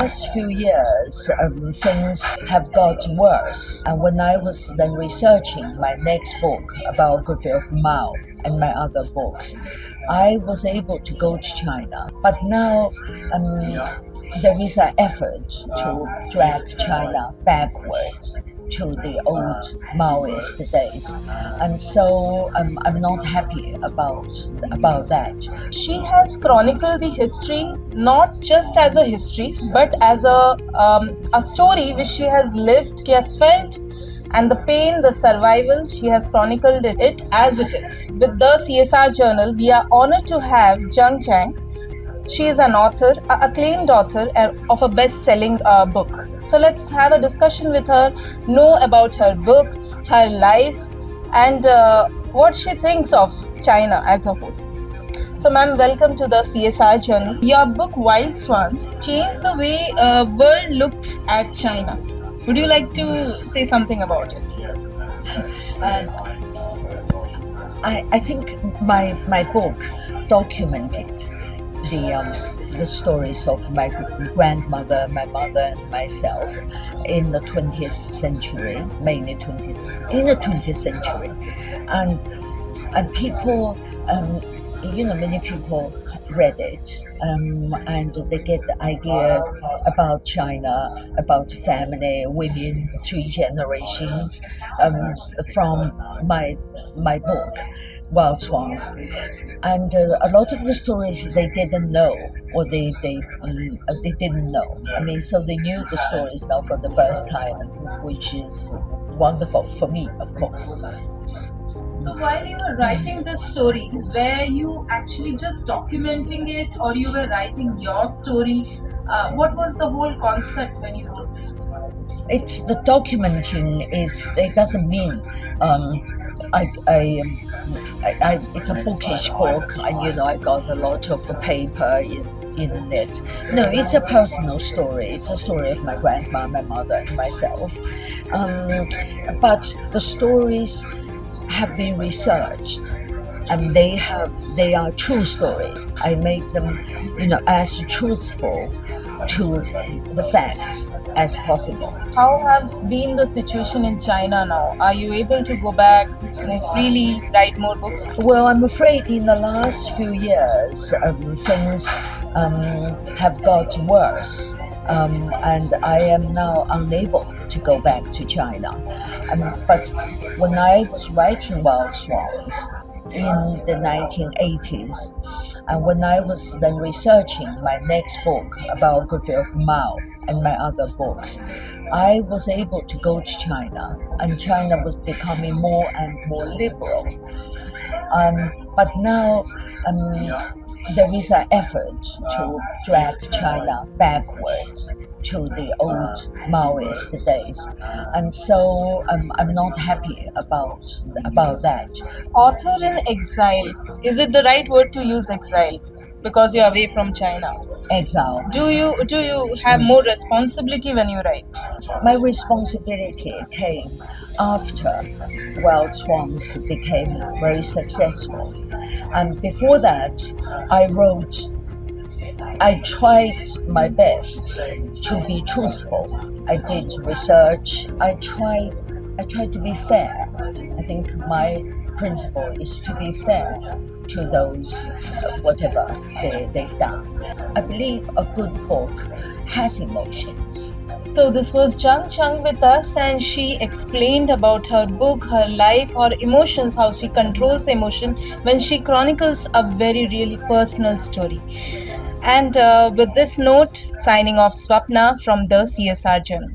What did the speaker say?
last few years, things have got worse. And when I was then researching my next book, a biography of Mao, and my other books, I was able to go to China. But now there is an effort to drag China backwards to the old Maoist days, and so I'm not happy about that. She has chronicled the history not just as a history, but as a story which she has lived, she has felt, and the pain, the survival, she has chronicled it as it is. With the CSR Journal, we are honored to have Jung Chang. She is an author, an acclaimed author of a best-selling book. So let's have a discussion with her, know about her book, her life, and what she thinks of China as a whole. So ma'am, welcome to the CSR Journal. Your book Wild Swans changed the way world looks at China. Would you like to say something about it? I think my book documented the stories of my grandmother, my mother, and myself in the 20th century, mainly in the 20th century, and people, many people read it, and they get ideas about China, about family, women, 3 generations, from my book, Wild Swans. And a lot of the stories they didn't know, or they didn't know. I mean, so they knew the stories now for the first time, which is wonderful for me, of course. So while you were writing this story, were you actually just documenting it, or you were writing your story? What was the whole concept when you wrote this book? It's the documenting is. It doesn't mean it's a bookish book, and I got a lot of paper in it. No, it's a personal story. It's a story of my grandma, my mother, and myself. But the stories have been researched, and they are true stories. I make them, as truthful to the facts as possible. How have been the situation in China now? Are you able to go back and freely write more books? Well, I'm afraid in the last few years, things have got worse, and I am now unable to go back to China. But when I was writing Wild Swans in the 1980s, and when I was then researching my next book, a biography of Mao, and my other books, I was able to go to China, and China was becoming more and more liberal. But now there is an effort to drag China backwards to the old Maoist days, and so I'm not happy about that. Author in exile. Is it the right word to use exile? Because you're away from China. Exile. Do you have more responsibility when you write? My responsibility came after Wild Swans became very successful. And before that, I tried my best to be truthful. I did research. I tried to be fair. I think my principle is to be fair to those, whatever they've done. I believe a good book has emotions. So this was Jung Chang with us, and she explained about her book, her life, her emotions, how she controls emotion when she chronicles a very really personal story. And with this note, signing off, Swapna from the CSR Journal.